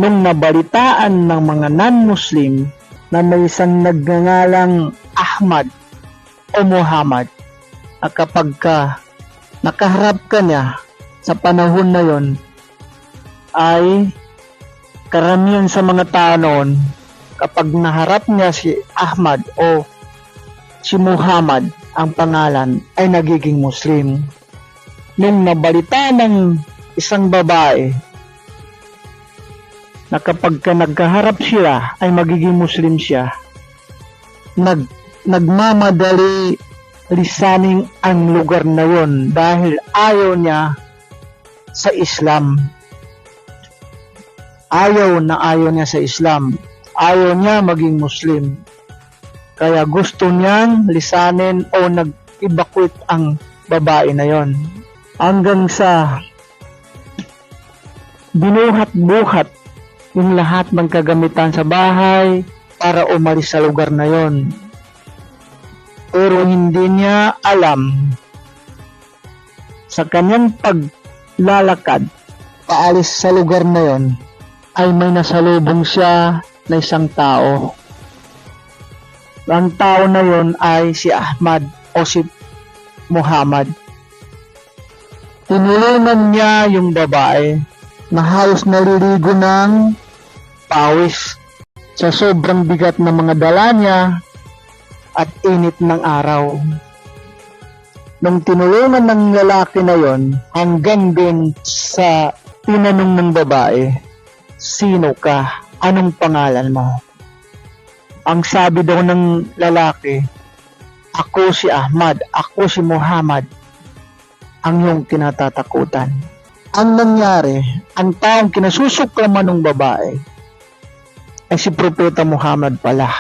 Nung nabalitaan ng mga non-Muslim na may isang nagngangalang Ahmad o Muhammad, na kapag nakaharap ka niya sa panahon na yon, ay karamihan sa mga tao noon, kapag naharap niya si Ahmad o si Muhammad ang pangalan, ay nagiging Muslim. Nung nabalita ng isang babae na kapag nagkaharap sila ay magiging Muslim siya, nagmamadali lisaning ang lugar na yon dahil ayaw niya sa Islam. Ayaw niya sa Islam. Ayaw niya maging Muslim. Kaya gusto niyang lisanin o nag-evacuate ang babae na yon. Hanggang sa binuhat-buhat yung lahat ng kagamitan sa bahay para umalis sa lugar na yon. Pero hindi niya alam, sa kanyang paglalakad paalis sa lugar na yon, ay may nasalubong siya na isang tao. Ang tao na yon ay si Ahmad o si Muhammad. Tinulungan niya yung babae na halos naliligo ng pawis sa sobrang bigat ng mga dala niya at init ng araw. Nung tinulungan ng lalaki na yon, hanggang din sa tinanong ng babae, "Sino ka? Anong pangalan mo?" Ang sabi daw ng lalaki, "Ako si Ahmad, ako si Muhammad, ang iyong kinatatakutan." Ang nangyari, ang taong kinasusuklaman ng babae ay si Propeta Muhammad pala.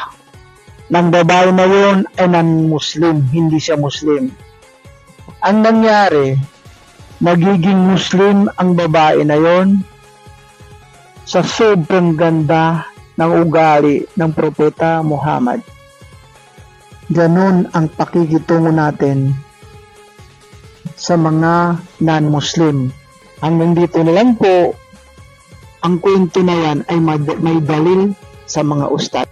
Nang babae na yun ay non-Muslim, hindi siya Muslim. Ang nangyari, nagiging Muslim ang babae na yon sa sobrang ganda ng ugali ng Propeta Muhammad. Ganun ang pakikitungo natin sa mga non-Muslim. Hanggang dito na lang po, ang kwento na yan ay may dalil sa mga ustad.